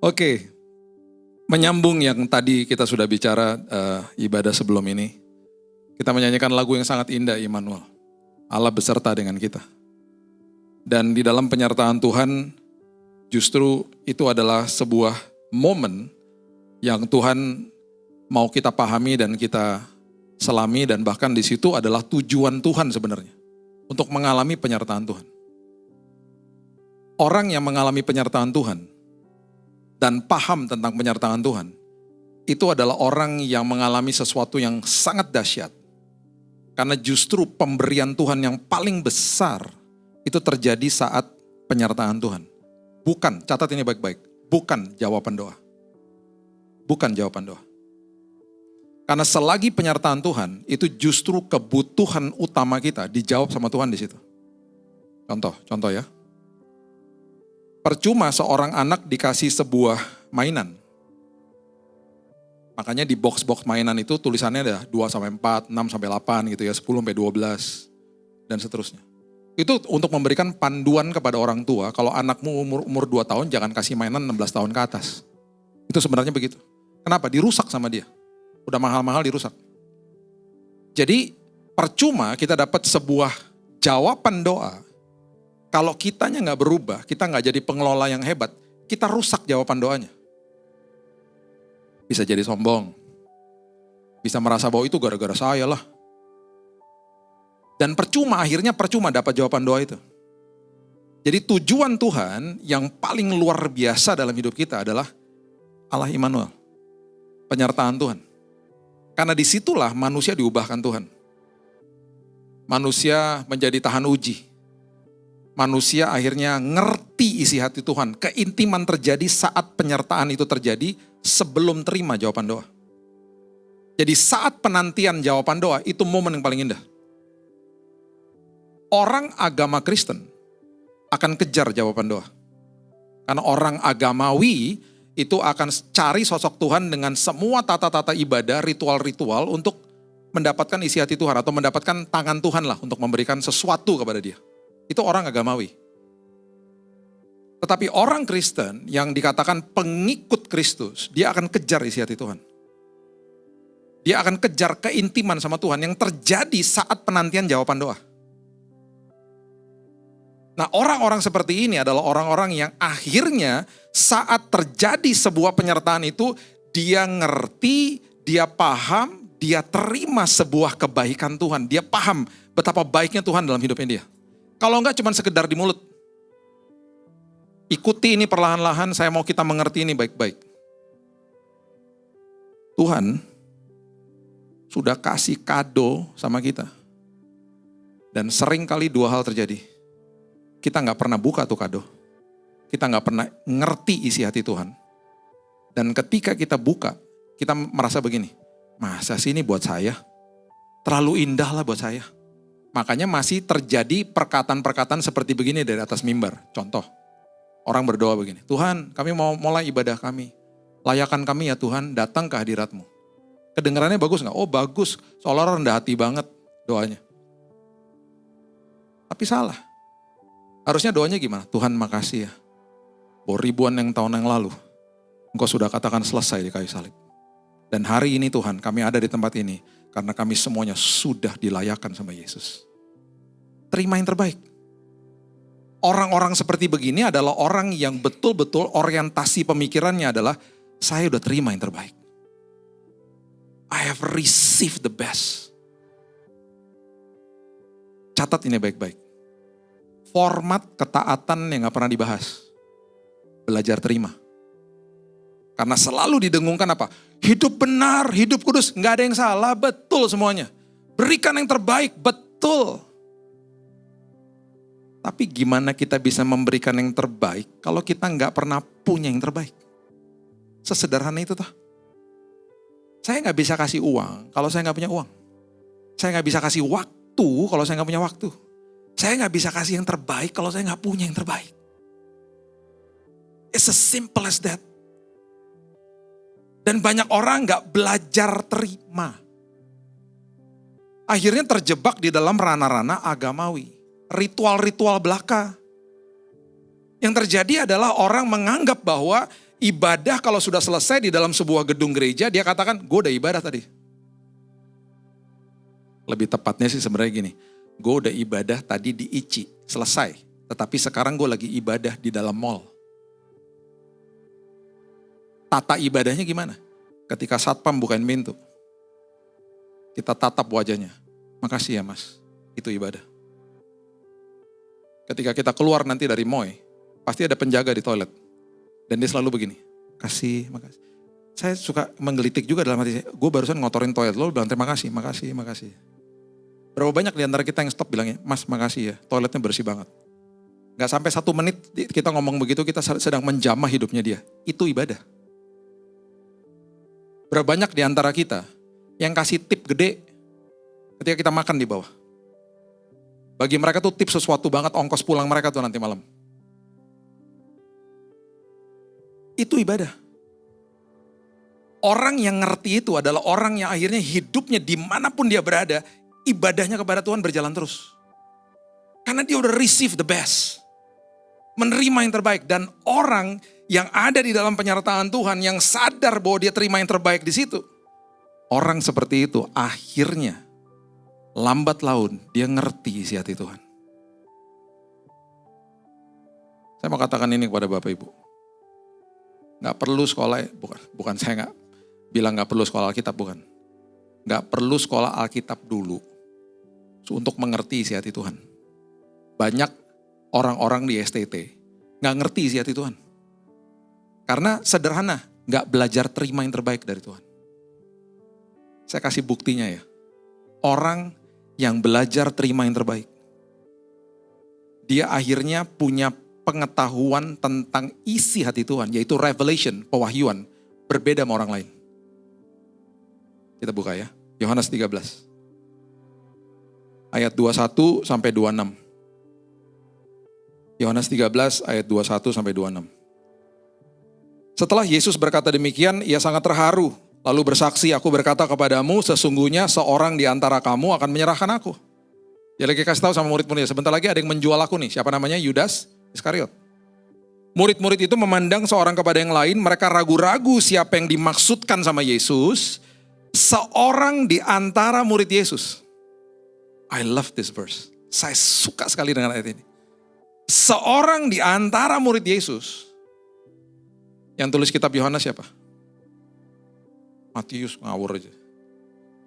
Oke, menyambung yang tadi kita sudah bicara ibadah sebelum ini. Kita menyanyikan lagu yang sangat indah, Immanuel. Allah beserta dengan kita. Dan di dalam penyertaan Tuhan, justru itu adalah sebuah momen yang Tuhan mau kita pahami dan kita selami, dan bahkan di situ adalah tujuan Tuhan sebenarnya untuk mengalami penyertaan Tuhan. Orang yang mengalami penyertaan Tuhan dan paham tentang penyertaan Tuhan, itu adalah orang yang mengalami sesuatu yang sangat dahsyat. Karena justru pemberian Tuhan yang paling besar itu terjadi saat penyertaan Tuhan. Bukan, catat ini baik-baik, bukan jawaban doa. Bukan jawaban doa. Karena selagi penyertaan Tuhan, itu justru kebutuhan utama kita dijawab sama Tuhan di situ. Contoh ya. Percuma seorang anak dikasih sebuah mainan. Makanya di box-box mainan itu tulisannya ada 2-4, 6-8 gitu ya, 10-12 dan seterusnya. Itu untuk memberikan panduan kepada orang tua, kalau anakmu umur 2 tahun jangan kasih mainan 16 tahun ke atas. Itu sebenarnya begitu. Kenapa? Dirusak sama dia. Udah mahal-mahal dirusak. Jadi percuma kita dapat sebuah jawaban doa. Kalau kitanya nggak berubah, kita nggak jadi pengelola yang hebat, kita rusak jawaban doanya. Bisa jadi sombong. Bisa merasa bahwa itu gara-gara saya lah. Dan akhirnya percuma dapat jawaban doa itu. Jadi tujuan Tuhan yang paling luar biasa dalam hidup kita adalah Allah Immanuel. Penyertaan Tuhan. Karena disitulah manusia diubahkan Tuhan. Manusia menjadi tahan uji. Manusia akhirnya ngerti isi hati Tuhan. Keintiman terjadi saat penyertaan itu terjadi sebelum terima jawaban doa. Jadi saat penantian jawaban doa itu momen yang paling indah. Orang agama Kristen akan kejar jawaban doa. Karena orang agamawi itu akan cari sosok Tuhan dengan semua tata-tata ibadah, ritual-ritual untuk mendapatkan isi hati Tuhan. Atau mendapatkan tangan Tuhan lah untuk memberikan sesuatu kepada dia. Itu orang agamawi. Tetapi orang Kristen yang dikatakan pengikut Kristus, dia akan kejar isi hati Tuhan. Dia akan kejar keintiman sama Tuhan yang terjadi saat penantian jawaban doa. Nah, orang-orang seperti ini adalah orang-orang yang akhirnya saat terjadi sebuah penyertaan itu, dia ngerti, dia paham, dia terima sebuah kebaikan Tuhan. Dia paham betapa baiknya Tuhan dalam hidupnya dia. Kalau enggak cuma sekedar di mulut. Ikuti ini perlahan-lahan, saya mau kita mengerti ini baik-baik. Tuhan sudah kasih kado sama kita. Dan sering kali 2 hal terjadi. Kita nggak pernah buka tuh kado. Kita nggak pernah ngerti isi hati Tuhan. Dan ketika kita buka, kita merasa begini, masa sih ini buat saya? Terlalu indah lah buat saya. Makanya masih terjadi perkataan-perkataan seperti begini dari atas mimbar. Contoh, orang berdoa begini, Tuhan kami mau mulai ibadah kami. Layakan kami ya Tuhan datang ke hadirat-Mu. Kedengarannya bagus nggak? Oh bagus, seolah rendah hati banget doanya. Tapi salah. Harusnya doanya gimana? Tuhan makasih ya. Bahwa ribuan yang tahun yang lalu, Engkau sudah katakan selesai di kayu salib. Dan hari ini Tuhan kami ada di tempat ini. Karena kami semuanya sudah dilayakkan sama Yesus. Terima yang terbaik. Orang-orang seperti begini adalah orang yang betul-betul orientasi pemikirannya adalah, saya udah terima yang terbaik. I have received the best. Catat ini baik-baik. Format ketaatan yang gak pernah dibahas. Belajar terima. Karena selalu didengungkan apa? Hidup benar, hidup kudus, gak ada yang salah, betul semuanya. Berikan yang terbaik, betul. Tapi gimana kita bisa memberikan yang terbaik kalau kita gak pernah punya yang terbaik? Sesederhana itu toh. Saya gak bisa kasih uang kalau saya gak punya uang. Saya gak bisa kasih waktu kalau saya gak punya waktu. Saya gak bisa kasih yang terbaik kalau saya gak punya yang terbaik. It's as simple as that. Dan banyak orang gak belajar terima. Akhirnya terjebak di dalam ranah-ranah agamawi. Ritual-ritual belaka. Yang terjadi adalah orang menganggap bahwa Ibadah kalau sudah selesai di dalam sebuah gedung gereja, dia katakan, gue udah ibadah tadi. Lebih tepatnya sih sebenarnya gini, gue udah ibadah tadi di ICI, selesai. Tetapi sekarang gue lagi ibadah di dalam mall. Tata ibadahnya gimana? Ketika satpam bukain pintu, kita tatap wajahnya. Makasih ya mas, itu ibadah. Ketika kita keluar nanti dari MOI, pasti ada penjaga di toilet. Dan dia selalu begini, makasih. Saya suka menggelitik juga dalam hati saya, gue barusan ngotorin toilet, lo bilang terima kasih. Berapa banyak di antara kita yang stop bilangnya, mas makasih ya, toiletnya bersih banget. Gak sampai 1 menit kita ngomong begitu, kita sedang menjamah hidupnya dia. Itu ibadah. Berapa banyak di antara kita yang kasih tip gede ketika kita makan di bawah. Bagi mereka tuh tip sesuatu banget, ongkos pulang mereka tuh nanti malam. Itu ibadah. Orang yang ngerti itu adalah orang yang akhirnya hidupnya dimanapun dia berada, ibadahnya kepada Tuhan berjalan terus. Karena dia udah receive the best. Menerima yang terbaik. Dan orang yang ada di dalam penyertaan Tuhan, yang sadar bahwa dia terima yang terbaik di situ. Orang seperti itu akhirnya lambat laun dia ngerti isi hati Tuhan. Saya mau katakan ini kepada Bapak Ibu. Gak perlu sekolah, bukan saya gak bilang gak perlu sekolah Alkitab, bukan. Gak perlu sekolah Alkitab dulu untuk mengerti isi hati Tuhan. Banyak orang-orang di STT gak ngerti isi hati Tuhan. Karena sederhana, gak belajar terima yang terbaik dari Tuhan. Saya kasih buktinya ya. Orang yang belajar terima yang terbaik, dia akhirnya punya pengetahuan tentang isi hati Tuhan, yaitu revelation, pewahyuan, berbeda sama orang lain. Kita buka ya, Yohanes 13. Ayat 21 sampai 26. Yohanes 13 ayat 21 sampai 26. Setelah Yesus berkata demikian, ia sangat terharu. Lalu bersaksi, aku berkata kepadamu, sesungguhnya seorang di antara kamu akan menyerahkan aku. Dia lagi kasih tahu sama murid-muridnya, sebentar lagi ada yang menjual aku nih. Siapa namanya? Yudas Iskariot. Murid-murid itu memandang seorang kepada yang lain, mereka ragu-ragu siapa yang dimaksudkan sama Yesus. Seorang di antara murid Yesus. I love this verse. Saya suka sekali dengan ayat ini. Seorang di antara murid Yesus. Yang tulis kitab Yohanes siapa? Matius, ngawur aja.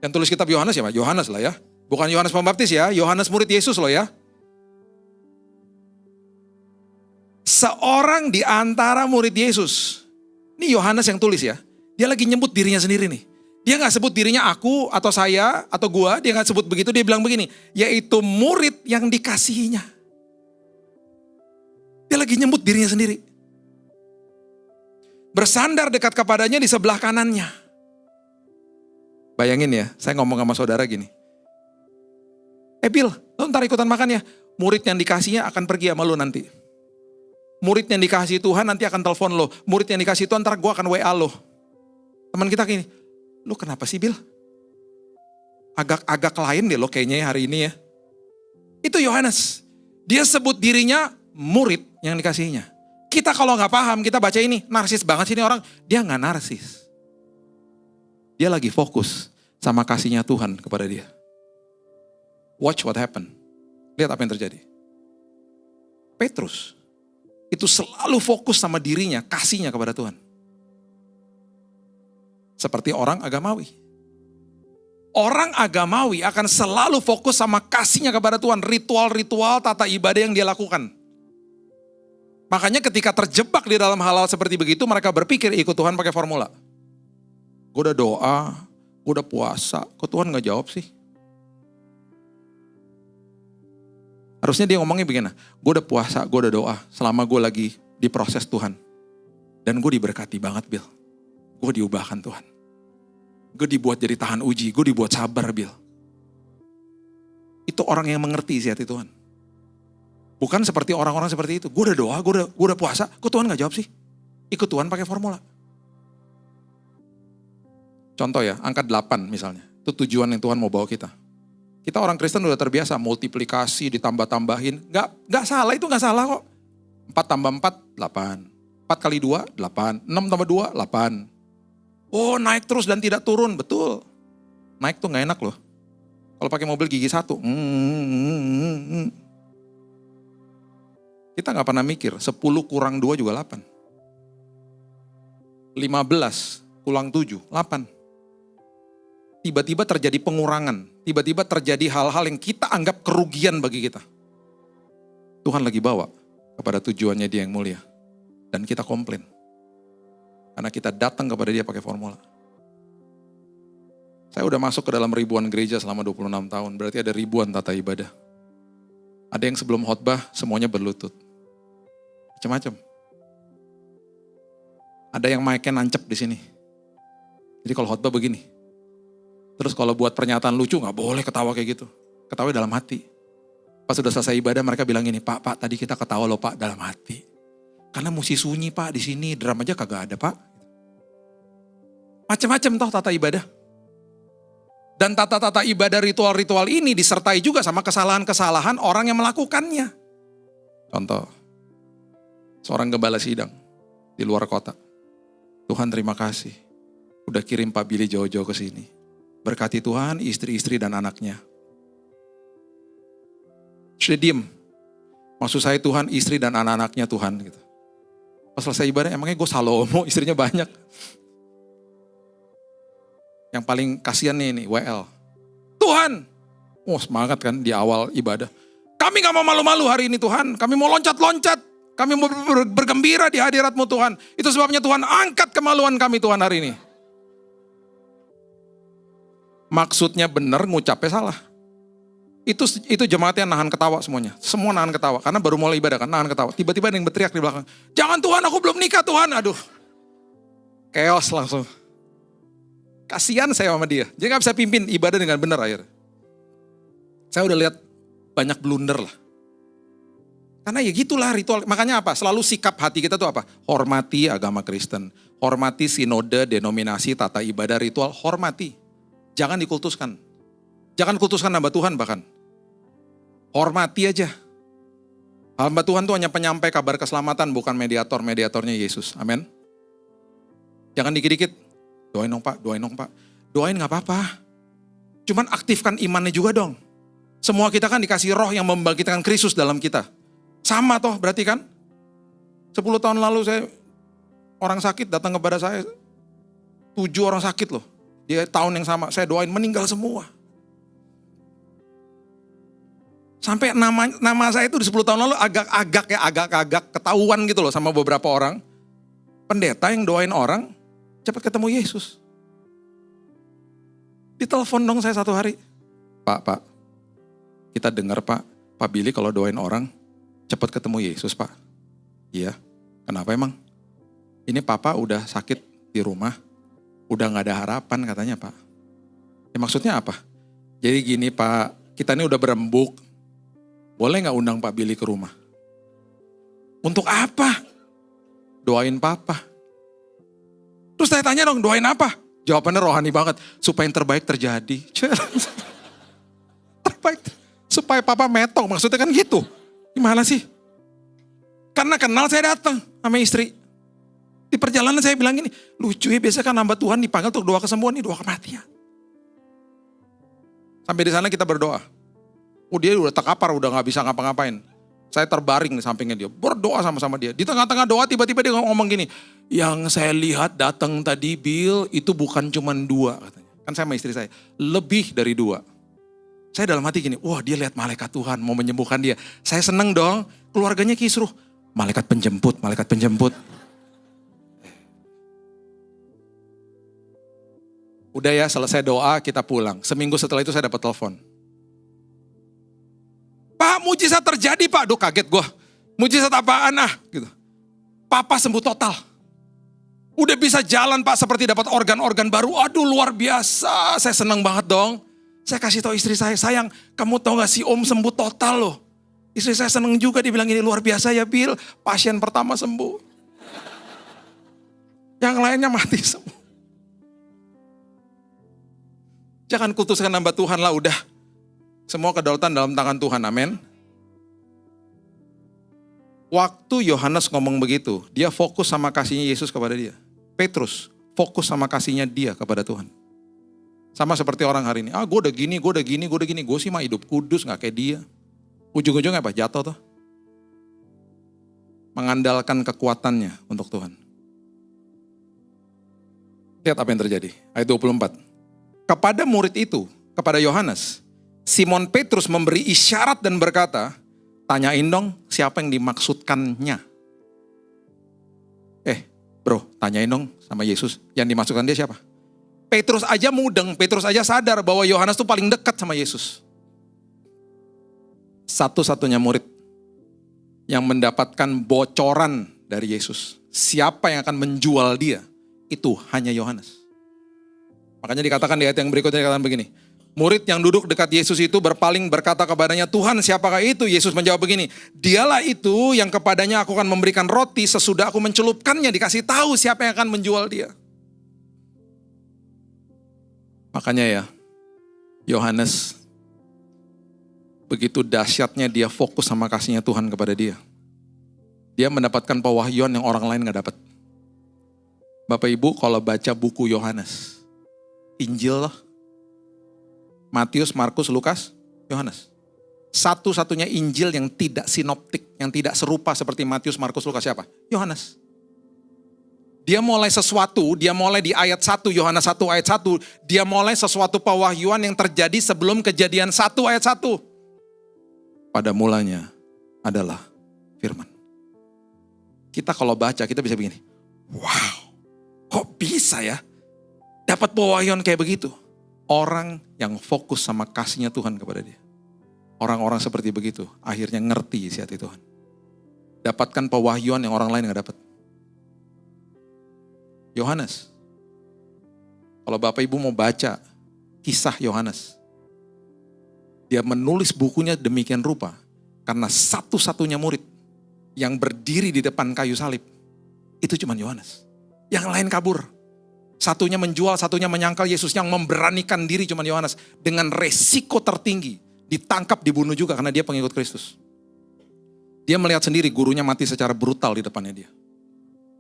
Yang tulis kitab Yohanes siapa? Yohanes lah ya. Bukan Yohanes Pembaptis ya, Yohanes murid Yesus loh ya. Seorang di antara murid Yesus. Ini Yohanes yang tulis ya. Dia lagi nyebut dirinya sendiri nih. Dia gak sebut dirinya aku atau saya atau gua. Dia gak sebut begitu, dia bilang begini. Yaitu murid yang dikasihinya. Dia lagi nyebut dirinya sendiri. Bersandar dekat kepadanya di sebelah kanannya. Bayangin ya, saya ngomong sama saudara gini. Bill, lo ntar ikutan makan ya. Murid yang dikasihnya akan pergi sama lo nanti. Murid yang dikasih Tuhan nanti akan telepon lo. Murid yang dikasih Tuhan ntar gue akan WA lo. Teman kita gini, lo kenapa sih Bill? Agak lain deh lo kayaknya ya hari ini ya. Itu Yohanes. Dia sebut dirinya murid yang dikasihinya. Kita kalau gak paham, kita baca ini, narsis banget sih ini orang. Dia gak narsis. Dia lagi fokus sama kasihnya Tuhan kepada dia. Watch what happen. Lihat apa yang terjadi. Petrus itu selalu fokus sama dirinya, kasihnya kepada Tuhan. Seperti orang agamawi. Orang agamawi akan selalu fokus sama kasihnya kepada Tuhan. Ritual-ritual, tata ibadah yang dia lakukan. Makanya ketika terjebak di dalam hal-hal seperti begitu, mereka berpikir ikut Tuhan pakai formula. Gue udah doa, gue udah puasa, kok Tuhan gak jawab sih? Harusnya dia ngomongnya begini, gue udah puasa, gue udah doa, selama gue lagi diproses Tuhan. Dan gue diberkati banget Bill. Gue diubahkan Tuhan. Gue dibuat jadi tahan uji, gue dibuat sabar Bill. Itu orang yang mengerti isi hati Tuhan. Bukan seperti orang-orang seperti itu. Gue udah doa, gue udah puasa, kok Tuhan gak jawab sih? Ikut Tuhan pakai formula. Contoh ya, angka 8 misalnya. Itu tujuan yang Tuhan mau bawa kita. Kita orang Kristen udah terbiasa multiplikasi, ditambah-tambahin. Gak salah, itu gak salah kok. 4 tambah 4, 8. 4 kali 2, 8. 6 tambah 2, 8. Oh naik terus dan tidak turun, betul. Naik tuh gak enak loh. Kalau pakai mobil gigi 1. Kita gak pernah mikir, 10 kurang 2 juga 8. 15 kurang 7, 8. Tiba-tiba terjadi pengurangan. Tiba-tiba terjadi hal-hal yang kita anggap kerugian bagi kita. Tuhan lagi bawa kepada tujuannya Dia yang mulia. Dan kita komplain. Karena kita datang kepada Dia pakai formula. Saya udah masuk ke dalam ribuan gereja selama 26 tahun. Berarti ada ribuan tata ibadah. Ada yang sebelum khotbah semuanya berlutut. Macam-macam. Ada yang mic-nya nancep di sini. Jadi kalau khotbah begini. Terus kalau buat pernyataan lucu gak boleh ketawa kayak gitu. Ketawa dalam hati. Pas sudah selesai ibadah mereka bilang gini, Pak tadi kita ketawa loh Pak dalam hati. Karena mesti sunyi Pak di sini, drum aja kagak ada Pak. Macam-macam toh tata ibadah. Dan tata-tata ibadah ritual-ritual ini disertai juga sama kesalahan-kesalahan orang yang melakukannya. Contoh, seorang gembala sidang di luar kota. Tuhan terima kasih, udah kirim Pak Billy jauh-jauh ke sini. Berkati Tuhan, istri-istri dan anaknya. Sudah diem. Maksud saya Tuhan, istri dan anak-anaknya Tuhan. Gitu. Pas selesai ibadah, emangnya gue Salomo, istrinya banyak. Yang paling kasihan nih, WL. Tuhan! Oh semangat kan di awal ibadah. Kami gak mau malu-malu hari ini Tuhan. Kami mau loncat-loncat. Kami mau bergembira di hadirat-Mu Tuhan. Itu sebabnya Tuhan angkat kemaluan kami Tuhan hari ini. Maksudnya benar, ngucapnya salah. Itu jemaatnya nahan ketawa semuanya. Semua nahan ketawa. Karena baru mulai ibadah kan, nahan ketawa. Tiba-tiba ada yang berteriak di belakang. Jangan Tuhan, aku belum nikah Tuhan. Aduh. Chaos langsung. Kasihan saya sama dia. Dia gak bisa pimpin ibadah dengan benar akhirnya. Saya udah lihat banyak blunder lah. Karena ya gitulah ritual. Makanya apa? Selalu sikap hati kita tuh apa? Hormati agama Kristen. Hormati sinode, denominasi, tata ibadah, ritual. Hormati. Jangan dikultuskan. Jangan kultuskan hamba Tuhan bahkan. Hormati aja. Hamba Tuhan tuh hanya penyampai kabar keselamatan, bukan mediator. Mediatornya Yesus. Amin. Jangan dikit-dikit. Doain dong Pak, doain dong Pak. Doain gak apa-apa. Cuman aktifkan imannya juga dong. Semua kita kan dikasih roh yang membangkitkan Kristus dalam kita. Sama toh berarti kan. 10 tahun lalu orang sakit datang kepada saya. 7 orang sakit loh. Dia tahun yang sama, saya doain meninggal semua. Sampai nama saya itu di 10 tahun lalu agak ketahuan gitu loh sama beberapa orang. Pendeta yang doain orang, cepat ketemu Yesus. Ditelepon dong saya satu hari. Pak, kita dengar Pak Billy kalau doain orang, cepat ketemu Yesus Pak. Iya, kenapa emang? Ini Papa udah sakit di rumah, udah gak ada harapan katanya Pak. Ya maksudnya apa? Jadi gini Pak, kita ini udah berembuk, boleh gak undang Pak Billy ke rumah? Untuk apa? Doain Papa. Terus saya tanya dong, doain apa? Jawabannya rohani banget, supaya yang terbaik terjadi. Terbaik, supaya Papa metong, maksudnya kan gitu. Gimana sih? Karena kenal saya datang sama istri. Di perjalanan saya bilang gini, lucu ya biasa kan hamba Tuhan dipanggil untuk doa kesembuhan, ini doa kematian. Sampai di sana kita berdoa. Oh dia udah terkapar, udah gak bisa ngapa-ngapain. Saya terbaring di sampingnya dia, berdoa sama-sama dia. Di tengah-tengah doa tiba-tiba dia ngomong gini, yang saya lihat datang tadi Bill itu bukan cuma 2 katanya. Kan saya sama istri saya, lebih dari 2. Saya dalam hati gini, wah dia lihat malaikat Tuhan mau menyembuhkan dia. Saya seneng dong, keluarganya kisruh. Malaikat penjemput, malaikat penjemput. Udah ya selesai doa kita pulang. Seminggu setelah itu saya dapat telepon. Pak mujizat terjadi Pak, aduh kaget gue. Mujizat apaan gitu. Papa sembuh total. Udah bisa jalan Pak seperti dapat organ-organ baru. Aduh luar biasa, saya senang banget dong. Saya kasih tahu istri saya, sayang kamu tahu gak si Om sembuh total loh. Istri saya senang juga, dibilang ini luar biasa ya Bill. Pasien pertama sembuh. Yang lainnya mati semua. Jangan kutuskan hamba Tuhan lah udah. Semua kedaulatan dalam tangan Tuhan, amin. Waktu Yohanes ngomong begitu, dia fokus sama kasihnya Yesus kepada dia. Petrus fokus sama kasihnya dia kepada Tuhan. Sama seperti orang hari ini, gue udah gini, gue sih mah hidup kudus gak kayak dia. Ujung-ujungnya apa? Jatuh tuh. Mengandalkan kekuatannya untuk Tuhan. Lihat apa yang terjadi. Ayat 24. Kepada murid itu, kepada Yohanes, Simon Petrus memberi isyarat dan berkata, tanyain dong siapa yang dimaksudkannya. Bro, tanyain dong sama Yesus. Yang dimaksudkan dia siapa? Petrus aja mudeng, Petrus aja sadar bahwa Yohanes tuh paling dekat sama Yesus. Satu-satunya murid yang mendapatkan bocoran dari Yesus. Siapa yang akan menjual dia? Itu hanya Yohanes. Makanya dikatakan di ayat yang berikutnya dikatakan begini. Murid yang duduk dekat Yesus itu berpaling berkata kepadanya, Tuhan siapakah itu? Yesus menjawab begini, dialah itu yang kepadanya aku akan memberikan roti sesudah aku mencelupkannya. Dikasih tahu siapa yang akan menjual dia. Makanya ya, Yohanes begitu dahsyatnya dia fokus sama kasihnya Tuhan kepada dia. Dia mendapatkan pewahyuan yang orang lain gak dapat. Bapak Ibu kalau baca buku Yohanes, Injil lah, Matius, Markus, Lukas, Yohanes. Satu-satunya Injil yang tidak sinoptik, yang tidak serupa seperti Matius, Markus, Lukas siapa? Yohanes. Dia mulai sesuatu, dia mulai di ayat 1, Yohanes 1 ayat 1. Dia mulai sesuatu pewahyuan yang terjadi sebelum kejadian 1 ayat 1. Pada mulanya adalah firman. Kita kalau baca, kita bisa begini. Wow, kok bisa ya dapat pewahyuan kayak begitu? Orang yang fokus sama kasihnya Tuhan kepada dia. Orang-orang seperti begitu akhirnya ngerti isi hati Tuhan. Dapatkan pewahyuan yang orang lain gak dapat. Yohanes. Kalau Bapak Ibu mau baca kisah Yohanes. Dia menulis bukunya demikian rupa. Karena satu-satunya murid yang berdiri di depan kayu salib. Itu cuma Yohanes. Yang lain kabur. Satunya menjual, satunya menyangkal Yesus. Yang memberanikan diri cuma Yohanes. Dengan resiko tertinggi. Ditangkap, dibunuh juga karena dia pengikut Kristus. Dia melihat sendiri gurunya mati secara brutal di depannya dia.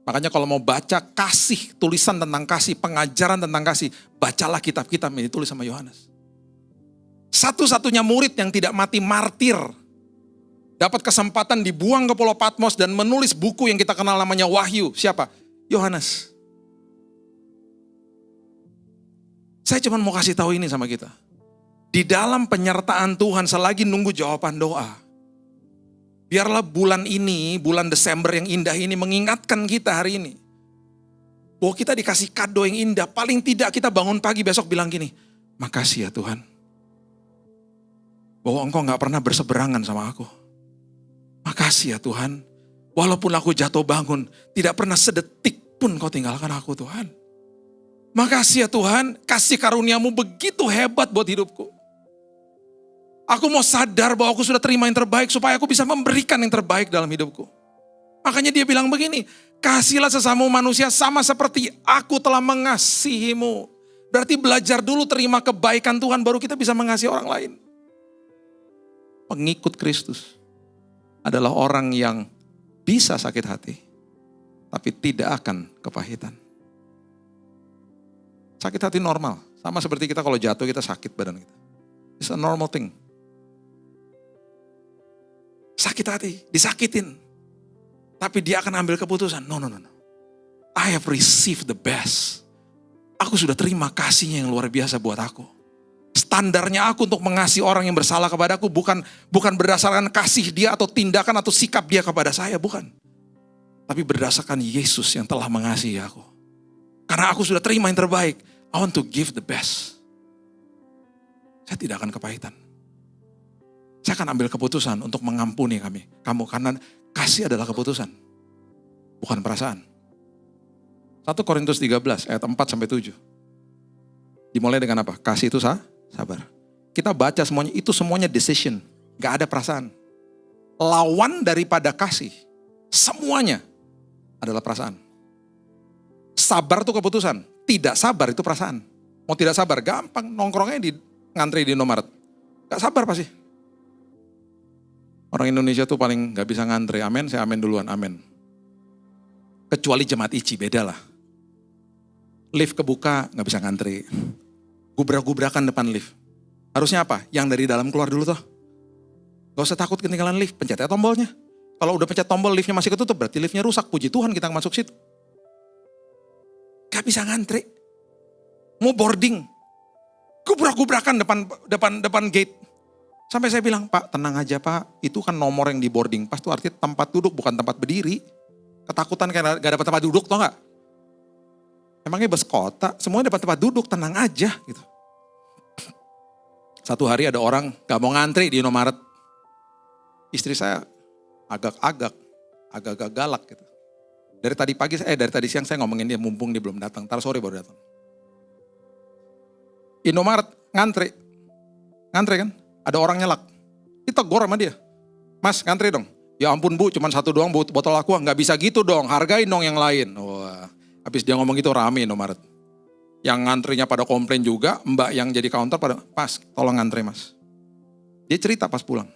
Makanya kalau mau baca kasih, tulisan tentang kasih, pengajaran tentang kasih, bacalah kitab-kitab yang ditulis sama Yohanes. Satu-satunya murid yang tidak mati martir, dapat kesempatan dibuang ke Pulau Patmos dan menulis buku yang kita kenal namanya Wahyu. Siapa? Yohanes. Saya cuma mau kasih tahu ini sama kita. Di dalam penyertaan Tuhan selagi nunggu jawaban doa, biarlah bulan ini, bulan Desember yang indah ini mengingatkan kita hari ini. Bahwa kita dikasih kado yang indah. Paling tidak kita bangun pagi besok bilang gini, makasih ya Tuhan. Bahwa Engkau gak pernah berseberangan sama aku. Makasih ya Tuhan. Walaupun aku jatuh bangun, tidak pernah sedetik pun Kau tinggalkan aku Tuhan. Makasih ya Tuhan, kasih karuniamu begitu hebat buat hidupku. Aku mau sadar bahwa aku sudah terima yang terbaik supaya aku bisa memberikan yang terbaik dalam hidupku. Makanya dia bilang begini, kasihilah sesamamu manusia sama seperti aku telah mengasihimu. Berarti belajar dulu terima kebaikan Tuhan baru kita bisa mengasihi orang lain. Pengikut Kristus adalah orang yang bisa sakit hati, tapi tidak akan kepahitan. Sakit hati normal, sama seperti kita kalau jatuh kita sakit badan kita. It's a normal thing. Sakit hati, disakitin. Tapi dia akan ambil keputusan. No. I have received the best. Aku sudah terima kasihnya yang luar biasa buat aku. Standarnya aku untuk mengasihi orang yang bersalah kepadaku bukan berdasarkan kasih dia atau tindakan atau sikap dia kepada saya, bukan. Tapi berdasarkan Yesus yang telah mengasihi aku. Karena aku sudah terima yang terbaik. I want to give the best. Saya tidak akan kepahitan. Saya akan ambil keputusan untuk mengampuni kamu karena kasih adalah keputusan, bukan perasaan. 1 Korintus 13 ayat 4-7. Dimulai dengan apa? Kasih itu sabar. Kita baca semuanya, itu semuanya decision. Gak ada perasaan. Lawan daripada kasih, semuanya adalah perasaan. Sabar itu keputusan, tidak sabar itu perasaan. Mau tidak sabar, gampang nongkrongnya di ngantri di Indomaret. Gak sabar pasti. Orang Indonesia tuh paling gak bisa ngantre. Amin, saya amin duluan, amin. Kecuali jemaat ICI, beda lah. Lift kebuka, gak bisa ngantri. Gubrak-gubrakan depan lift. Harusnya apa? Yang dari dalam keluar dulu tuh. Gak usah takut ketinggalan lift, pencet ya tombolnya. Kalau udah pencet tombol liftnya masih ketutup, berarti liftnya rusak. Puji Tuhan kita masuk situ. Gak bisa ngantri. Mau boarding. Gubrak-gubrakan depan gate. Sampai saya bilang, Pak tenang aja Pak, itu kan nomor yang di boarding pass itu artinya tempat duduk bukan tempat berdiri. Ketakutan kayak gak dapat tempat duduk tau gak? Emangnya bus kota, semuanya dapat tempat duduk, tenang aja gitu. Satu hari ada orang gak mau ngantri di Indomaret. Istri saya agak galak gitu. Dari tadi siang saya ngomongin dia, mumpung dia belum datang, ntar sore baru datang. Indomaret ngantri kan? Ada orang nyelak, ditegur sama dia. Mas ngantri dong. Ya ampun Bu, cuma satu doang botol aqua. Gak bisa gitu dong, hargain dong yang lain. Wah, habis dia ngomong gitu rame Indomaret. Yang ngantrinya pada komplain juga, mbak yang jadi counter pada, Mas tolong ngantri mas. Dia cerita pas pulang.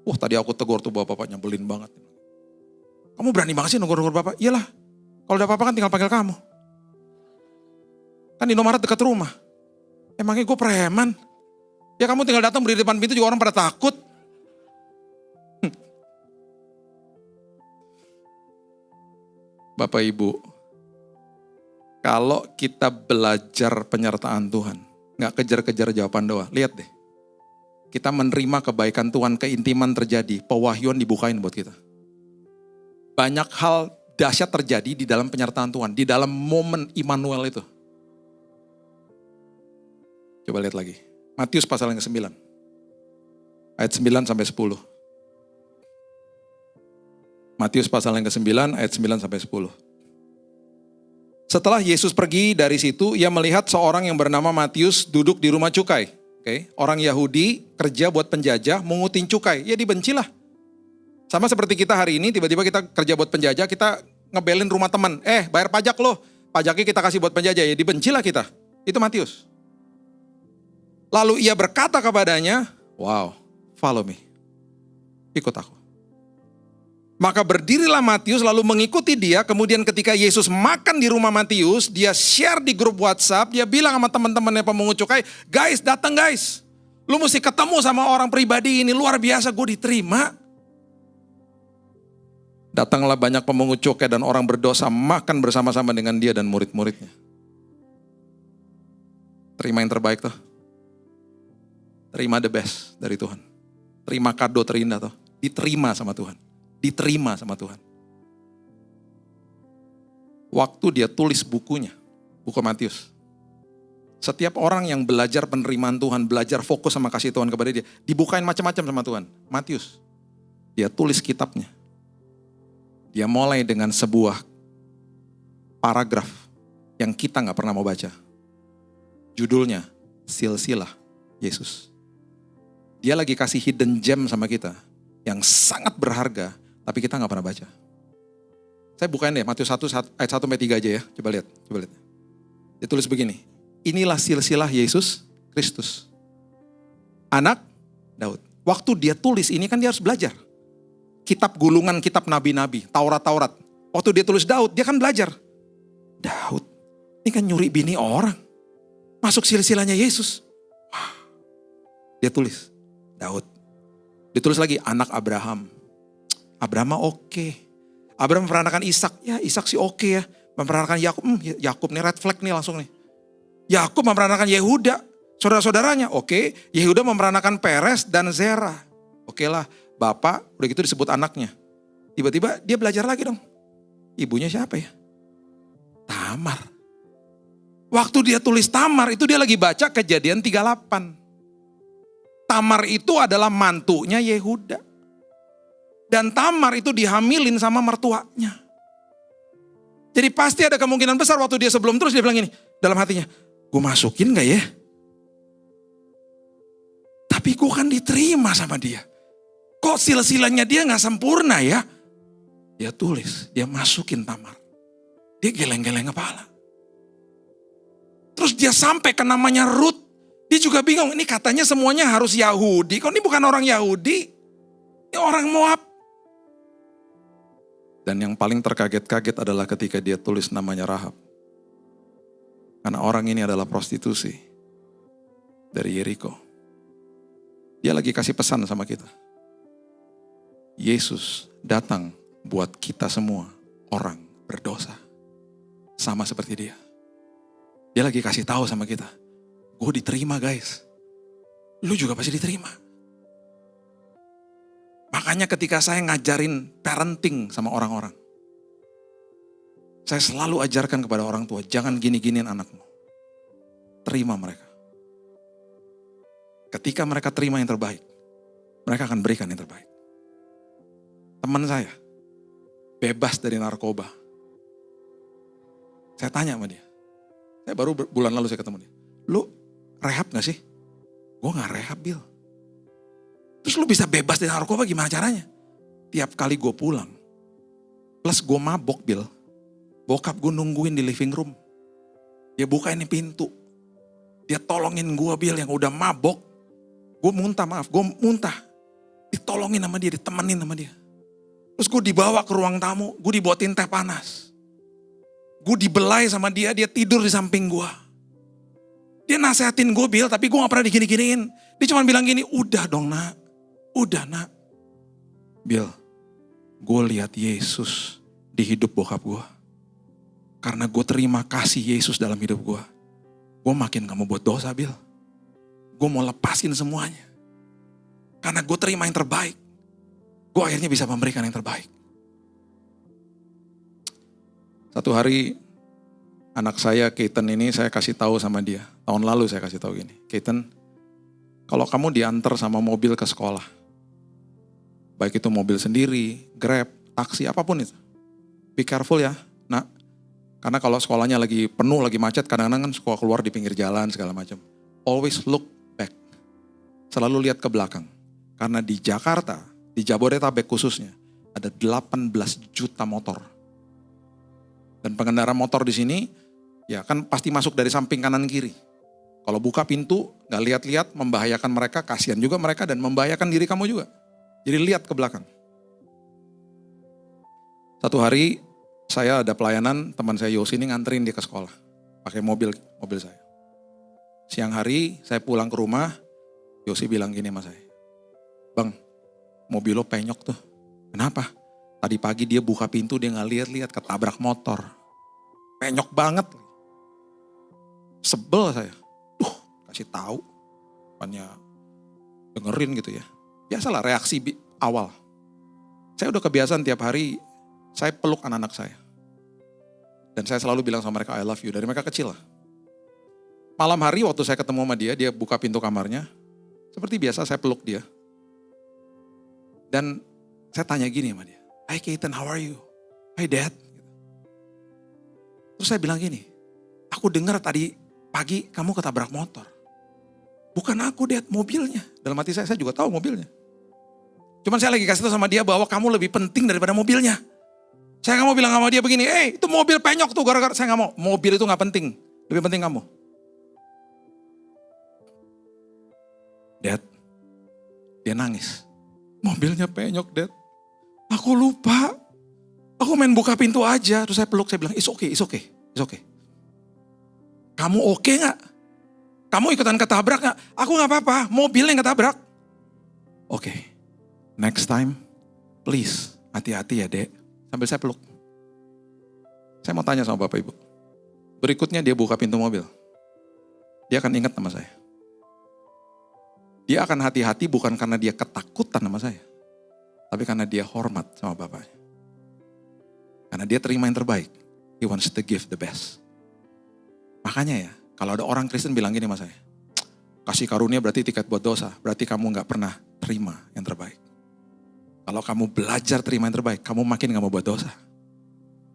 Wah tadi aku tegur tuh bapak nyebelin banget. Kamu berani banget sih negur bapak? Iyalah, kalau ada apa-apa kan tinggal panggil kamu. Kan Indomaret dekat rumah. Emangnya gue preman? Ya kamu tinggal datang berdiri depan pintu juga orang pada takut. Bapak Ibu, kalau kita belajar penyertaan Tuhan, gak kejar-kejar jawaban doa, lihat deh. Kita menerima kebaikan Tuhan, keintiman terjadi, pewahyuan dibukain buat kita. Banyak hal dahsyat terjadi di dalam penyertaan Tuhan, di dalam momen Immanuel itu. Coba lihat lagi. Matius pasal yang ke-9. Ayat 9 sampai 10. Matius pasal yang ke-9 ayat 9 sampai 10. Setelah Yesus pergi dari situ, ia melihat seorang yang bernama Matius duduk di rumah cukai. Orang Yahudi kerja buat penjajah, mengutin cukai. Ya dibencilah. Sama seperti kita hari ini, tiba-tiba kita kerja buat penjajah, kita ngebelin rumah teman. Bayar pajak loh. Pajaknya kita kasih buat penjajah, ya dibencilah kita. Itu Matius. Lalu ia berkata kepadanya, wow, follow me. Ikut aku. Maka berdirilah Matius lalu mengikuti dia. Kemudian ketika Yesus makan di rumah Matius, dia share di grup WhatsApp. Dia bilang sama teman-temannya pemungut cukai, guys datang guys. Lu mesti ketemu sama orang pribadi ini, luar biasa gue diterima. Datanglah banyak pemungut cukai dan orang berdosa makan bersama-sama dengan dia dan murid-muridnya. Terima yang terbaik tuh. Terima the best dari Tuhan. Terima kado terindah tuh. Diterima sama Tuhan. Diterima sama Tuhan. Waktu dia tulis bukunya, buku Matius. Setiap orang yang belajar penerimaan Tuhan, belajar fokus sama kasih Tuhan kepada dia, dibukain macam-macam sama Tuhan. Matius, dia tulis kitabnya. Dia mulai dengan sebuah paragraf yang kita gak pernah mau baca. Judulnya, Silsilah Yesus. Dia lagi kasih hidden gem sama kita, yang sangat berharga, tapi kita gak pernah baca. Saya bukain deh, Matius 1 ayat 1 sampai 3 aja ya, coba lihat. Dia tulis begini, inilah silsilah Yesus Kristus, anak Daud. Waktu dia tulis ini kan dia harus belajar. Kitab gulungan, kitab nabi-nabi, Taurat. Waktu dia tulis Daud, dia kan belajar. Daud, ini kan nyuri bini orang. Masuk silsilahnya Yesus. Wah. Dia tulis, Daud. Ditulis lagi, anak Abraham. Abraham oke. Abraham memperanakan Ishak. Ya Ishak sih oke ya. Memperanakan Yakub. Yakub nih red flag nih langsung nih. Yakub memperanakan Yehuda. Saudara-saudaranya oke. Yehuda memperanakan Peres dan Zerah. Oke lah. Bapak udah gitu disebut anaknya. Tiba-tiba dia belajar lagi dong. Ibunya siapa ya? Tamar. Waktu dia tulis Tamar itu dia lagi baca Kejadian 38. Tamar itu adalah mantunya Yehuda. Dan Tamar itu dihamilin sama mertuanya. Jadi pasti ada kemungkinan besar waktu dia sebelum terus dia bilang gini. Dalam hatinya, gue masukin gak ya? Tapi gue kan diterima sama dia. Kok silsilahnya dia gak sempurna ya? Dia tulis, dia masukin Tamar. Dia geleng-geleng kepala. Terus dia sampai ke namanya Ruth. Dia juga bingung, ini katanya semuanya harus Yahudi. Kok ini bukan orang Yahudi? Ini orang Moab. Dan yang paling terkaget-kaget adalah ketika dia tulis namanya Rahab. Karena orang ini adalah prostitusi dari Yeriko. Dia lagi kasih pesan sama kita. Yesus datang buat kita semua orang berdosa. Sama seperti dia. Dia lagi kasih tahu sama kita. Gue diterima guys. Lu juga pasti diterima. Makanya ketika saya ngajarin parenting sama orang-orang. Saya selalu ajarkan kepada orang tua. Jangan gini-giniin anakmu. Terima mereka. Ketika mereka terima yang terbaik. Mereka akan berikan yang terbaik. Teman saya. Bebas dari narkoba. Saya tanya sama dia. Saya baru bulan lalu saya ketemu dia. Lu rehab gak sih? Gue gak rehab, Bil. Terus lu bisa bebas dari narkoba gimana caranya? Tiap kali gue pulang. Plus gue mabok, Bil. Bokap gue nungguin di living room. Dia bukain pintu. Dia tolongin gue, Bil, yang udah mabok. Gue muntah. Ditolongin sama dia, ditemenin sama dia. Terus gue dibawa ke ruang tamu, gue dibuatin teh panas. Gue dibelai sama dia tidur di samping gue. Dia nasehatin gue, Bil, tapi gue gak pernah digini-giniin. Dia cuma bilang gini, udah dong nak. Udah nak. Bil, gue lihat Yesus di hidup bokap gue. Karena gue terima kasih Yesus dalam hidup gue. Gue makin gak mau buat dosa, Bil. Gue mau lepasin semuanya. Karena gue terima yang terbaik. Gue akhirnya bisa memberikan yang terbaik. Satu hari anak saya, Keaton ini saya kasih tahu sama dia. Tahun lalu saya kasih tahu gini. Keaton, kalau kamu diantar sama mobil ke sekolah. Baik itu mobil sendiri, Grab, taksi, apapun itu. Be careful ya, nak. Karena kalau sekolahnya lagi penuh, lagi macet, kadang-kadang kan sekolah keluar di pinggir jalan segala macam. Always look back. Selalu lihat ke belakang. Karena di Jakarta, di Jabodetabek khususnya, ada 18 juta motor. Dan pengendara motor di sini, ya kan pasti masuk dari samping kanan kiri. Kalau buka pintu, gak lihat-lihat, membahayakan mereka, kasihan juga mereka dan membahayakan diri kamu juga. Jadi lihat ke belakang. Satu hari, saya ada pelayanan, teman saya Yosi ini nganterin dia ke sekolah. Pakai mobil saya. Siang hari, saya pulang ke rumah, Yosi bilang gini sama saya. Bang, mobil lo penyok tuh. Kenapa? Tadi pagi dia buka pintu, dia gak lihat-lihat, ketabrak motor. Penyok banget. Sebel saya. Kasih tahu. Bukannya dengerin gitu ya. Biasalah reaksi awal. Saya udah kebiasaan tiap hari, saya peluk anak-anak saya. Dan saya selalu bilang sama mereka, I love you. Dari mereka kecil lah. Malam hari waktu saya ketemu sama dia buka pintu kamarnya. Seperti biasa saya peluk dia. Dan saya tanya gini sama dia. Hi Keaton, how are you? Hi Dad. Terus saya bilang gini, aku dengar tadi pagi kamu ketabrak motor. Bukan aku, Dad, mobilnya. Dalam hati saya juga tahu mobilnya. Cuman saya lagi kasih tahu sama dia bahwa kamu lebih penting daripada mobilnya. Saya gak mau bilang sama dia begini, itu mobil penyok tuh gara-gara. Saya gak mau, mobil itu gak penting. Lebih penting kamu. Dad, dia nangis. Mobilnya penyok, Dad. Aku lupa. Aku main buka pintu aja. Terus saya peluk, saya bilang, it's okay. Kamu oke gak? Kamu ikutan ketabrak gak? Aku gak apa-apa, mobilnya yang ketabrak. Oke. Next time, please, hati-hati ya Dek. Sambil saya peluk. Saya mau tanya sama Bapak Ibu. Berikutnya dia buka pintu mobil. Dia akan ingat nama saya. Dia akan hati-hati bukan karena dia ketakutan sama saya. Tapi karena dia hormat sama Bapaknya. Karena dia terima yang terbaik. He wants to give the best. Makanya ya, kalau ada orang Kristen bilang gini sama saya. Kasih karunia berarti tiket buat dosa. Berarti kamu gak pernah terima yang terbaik. Kalau kamu belajar terima yang terbaik, kamu makin gak mau buat dosa.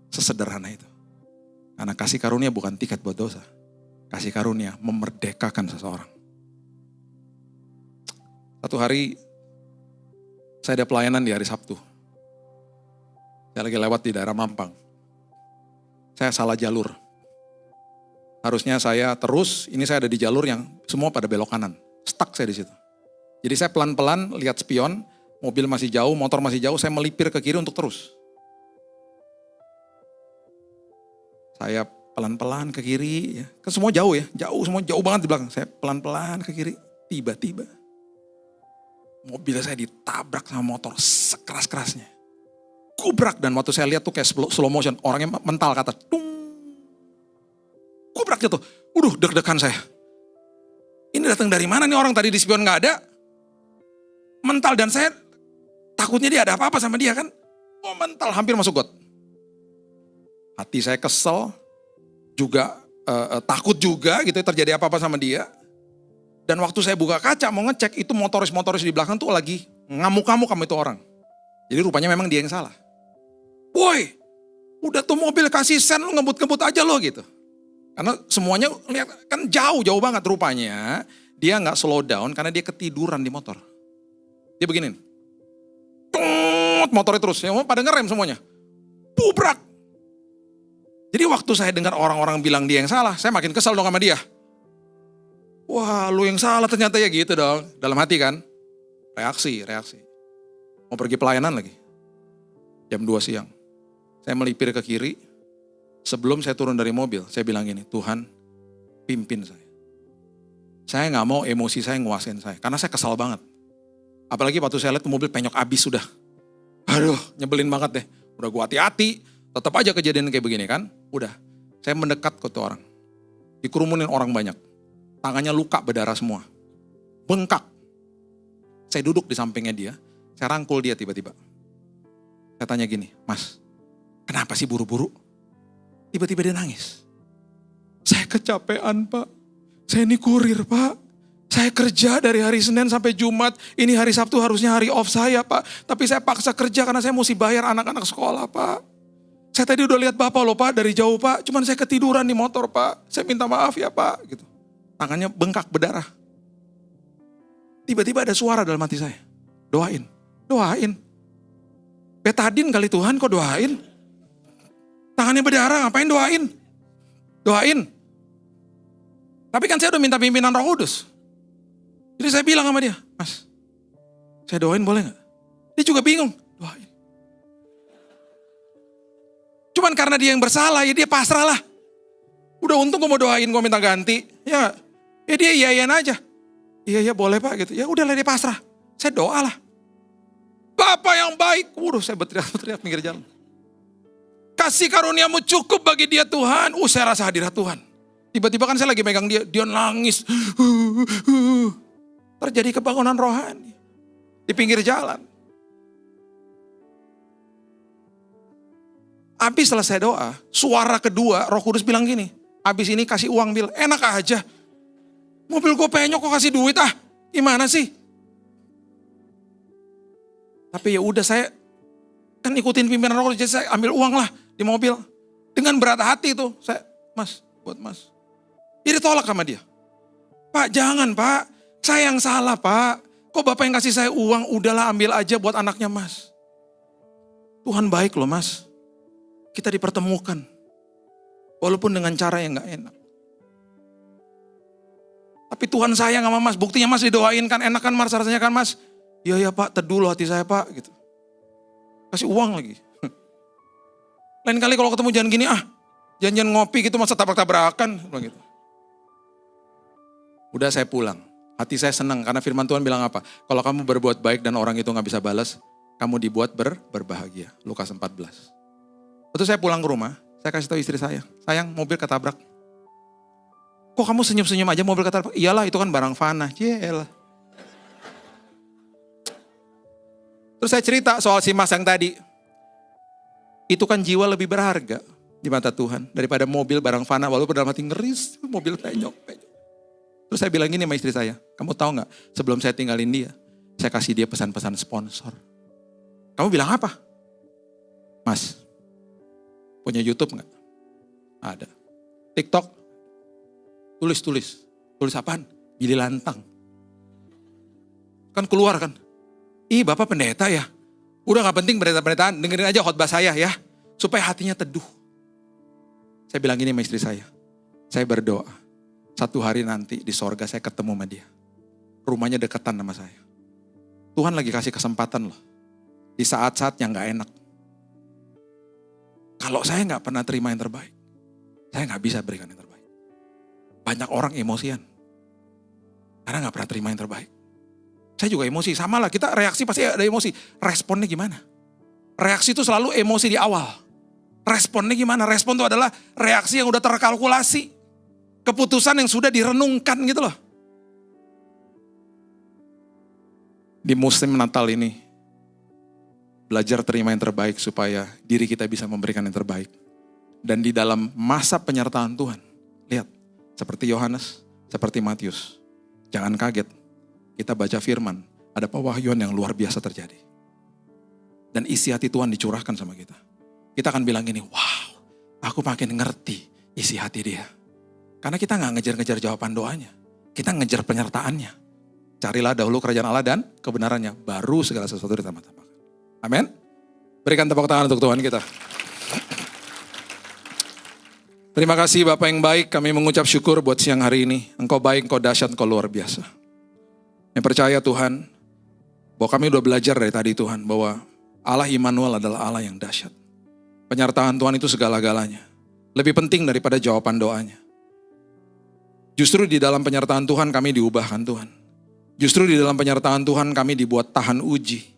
Sesederhana itu. Karena kasih karunia bukan tiket buat dosa. Kasih karunia memerdekakan seseorang. Satu hari, saya ada pelayanan di hari Sabtu. Saya lagi lewat di daerah Mampang. Saya salah jalur. Harusnya saya terus, ini saya ada di jalur yang semua pada belok kanan. Stuck saya di situ. Jadi saya pelan-pelan lihat spion, Mobil masih jauh, motor masih jauh, saya melipir ke kiri untuk terus. Saya pelan-pelan ke kiri, ya. Kan semua jauh ya, semua jauh banget di belakang. Saya pelan-pelan ke kiri, tiba-tiba mobil saya ditabrak sama motor sekeras-kerasnya. Kubrak, dan waktu saya lihat tuh kayak slow motion, orangnya mental ke atas. Tung. Kubrak jatuh, deg-degan saya. Ini datang dari mana nih, orang tadi di spion gak ada. Mental, dan saya takutnya dia ada apa-apa sama dia kan. Oh, mental, hampir masuk got. Hati saya kesel, juga takut juga gitu terjadi apa-apa sama dia. Dan waktu saya buka kaca mau ngecek, itu motoris-motoris di belakang tuh lagi ngamuk-ngamuk sama itu orang. Jadi rupanya memang dia yang salah. Woi, udah tuh mobil kasih sen, lu ngebut-ngebut aja lo gitu. Karena semuanya lihat kan jauh banget, rupanya dia nggak slow down karena dia ketiduran di motor. Dia begini, motornya terus, ya pada ngerem semuanya, bubrak. Jadi waktu saya dengar orang-orang bilang dia yang salah, saya makin kesal dong sama dia. Wah, lu yang salah ternyata, ya gitu dong. Dalam hati kan, reaksi. Mau pergi pelayanan lagi, jam 2 siang. Saya melipir ke kiri, sebelum saya turun dari mobil, saya bilang gini, Tuhan pimpin saya. Saya gak mau emosi saya nguasain saya, karena saya kesal banget. Apalagi waktu saya lihat mobil penyok abis sudah. Aduh, nyebelin banget deh. Udah gua hati-hati, tetap aja kejadian kayak begini kan. Udah, saya mendekat ke tuh orang. Dikerumunin orang banyak. Tangannya luka, berdarah semua. Bengkak. Saya duduk di sampingnya dia, saya rangkul dia tiba-tiba. Saya tanya gini, Mas, kenapa sih buru-buru? Tiba-tiba dia nangis. Saya kecapean, Pak. Saya ini kurir, Pak. Saya kerja dari hari Senin sampai Jumat. Ini hari Sabtu harusnya hari off saya, Pak. Tapi saya paksa kerja karena saya mesti bayar anak-anak sekolah, Pak. Saya tadi udah lihat Bapak loh, Pak, dari jauh, Pak. Cuman saya ketiduran di motor, Pak. Saya minta maaf ya, Pak. Gitu. Tangannya bengkak, berdarah. Tiba-tiba ada suara dalam hati saya. Doain. Betadin kali Tuhan, kok doain? Tangannya berdarah, ngapain doain? Tapi kan saya udah minta pimpinan Roh Kudus. Jadi saya bilang sama dia, Mas, saya doain boleh gak? Dia juga bingung, doain. Cuman karena dia yang bersalah, ya dia pasrah lah. Udah untung gue mau doain, gue minta ganti. Ya dia iyain aja. Iya boleh Pak gitu. Ya udahlah, dia pasrah. Saya doa lah. Bapak yang baik. Saya berteriak pinggir jalan. Kasih karuniamu cukup bagi dia Tuhan. Saya rasa hadirat Tuhan. Tiba-tiba kan saya lagi megang dia. Dia nangis. Terjadi kebangunan rohani. Di pinggir jalan. Habis setelah saya doa. Suara kedua Roh Kudus bilang gini. Habis ini kasih uang Bil. Enak aja. Mobil gue penyok kok kasih duit Gimana sih? Tapi ya udah, saya kan ikutin pimpinan Roh Kudus, jadi saya ambil uang lah di mobil. Dengan berat hati itu, saya, Mas, buat Mas. Jadi tolak sama dia. Pak, jangan Pak, saya yang salah Pak. Kok Bapak yang kasih saya uang, udahlah ambil aja buat anaknya Mas. Tuhan baik loh Mas. Kita dipertemukan. Walaupun dengan cara yang gak enak. Tapi Tuhan sayang sama Mas, buktinya Mas didoain kan, enak kan Mas rasanya kan Mas. Iya Pak, teduh loh hati saya Pak gitu. Kasih uang lagi. Lain kali kalau ketemu jangan gini janjian ngopi gitu masa tabrak-tabrakan gitu. Udah saya pulang. Hati saya senang karena firman Tuhan bilang apa? Kalau kamu berbuat baik dan orang itu gak bisa balas, kamu dibuat berbahagia. Lukas 14. Waktu saya pulang ke rumah, saya kasih tahu istri saya, sayang mobil ketabrak. Kok kamu senyum-senyum aja mobil ketabrak? Iyalah itu kan barang fana. Yelah. Terus saya cerita soal si Mas yang tadi. Itu kan jiwa lebih berharga di mata Tuhan daripada mobil barang fana, walaupun dalam hati ngeris, mobil penyok. Terus saya bilang gini sama istri saya, kamu tahu gak sebelum saya tinggalin dia, saya kasih dia pesan-pesan sponsor. Kamu bilang apa? Mas, punya YouTube gak? Ada. TikTok? Tulis apaan? Billy Lantang. Kan keluar kan? Bapak pendeta ya? Udah gak penting pendeta-pendetaan, dengerin aja khotbah saya ya. Supaya hatinya teduh. Saya bilang gini sama istri saya berdoa. Satu hari nanti di sorga saya ketemu sama dia. Rumahnya deketan sama saya. Tuhan lagi kasih kesempatan loh. Di saat-saat yang gak enak. Kalau saya gak pernah terima yang terbaik, saya gak bisa berikan yang terbaik. Banyak orang emosian. Karena gak pernah terima yang terbaik. Saya juga emosi, sama lah kita reaksi pasti ada emosi. Responnya gimana? Reaksi itu selalu emosi di awal. Responnya gimana? Respon itu adalah reaksi yang udah terkalkulasi. Keputusan yang sudah direnungkan gitu loh. Di musim Natal ini, belajar terima yang terbaik supaya diri kita bisa memberikan yang terbaik. Dan di dalam masa penyertaan Tuhan, lihat, seperti Yohanes, seperti Matius. Jangan kaget, kita baca firman, ada pewahyuan yang luar biasa terjadi. Dan isi hati Tuhan dicurahkan sama kita. Kita akan bilang gini, wow, aku makin ngerti isi hati dia. Karena kita gak ngejar-ngejar jawaban doanya. Kita ngejar penyertaannya. Carilah dahulu kerajaan Allah dan kebenarannya. Baru segala sesuatu ditambah-tambahkan. Amin. Berikan tepuk tangan untuk Tuhan kita. Terima kasih Bapak yang baik. Kami mengucap syukur buat siang hari ini. Engkau baik, Engkau dahsyat, Engkau luar biasa. Yang percaya Tuhan, bahwa kami udah belajar dari tadi Tuhan, bahwa Allah Immanuel adalah Allah yang dahsyat. Penyertaan Tuhan itu segala-galanya. Lebih penting daripada jawaban doanya. Justru di dalam penyertaan Tuhan kami diubahkan Tuhan. Justru di dalam penyertaan Tuhan kami dibuat tahan uji.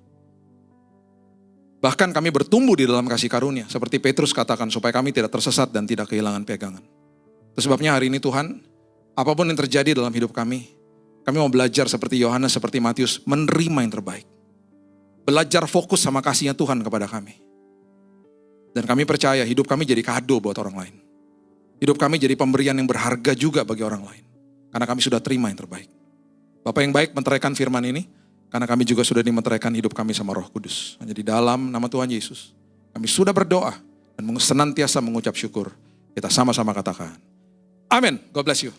Bahkan kami bertumbuh di dalam kasih karunia. Seperti Petrus katakan, supaya kami tidak tersesat dan tidak kehilangan pegangan. Itu sebabnya hari ini Tuhan, apapun yang terjadi dalam hidup kami mau belajar seperti Yohanes, seperti Matius, menerima yang terbaik. Belajar fokus sama kasihnya Tuhan kepada kami. Dan kami percaya hidup kami jadi kado buat orang lain. Hidup kami jadi pemberian yang berharga juga bagi orang lain. Karena kami sudah terima yang terbaik. Bapak yang baik menteraikan firman ini, karena kami juga sudah dimeteraikan hidup kami sama Roh Kudus. Hanya di dalam nama Tuhan Yesus, kami sudah berdoa dan senantiasa mengucap syukur. Kita sama-sama katakan, amin. God bless you.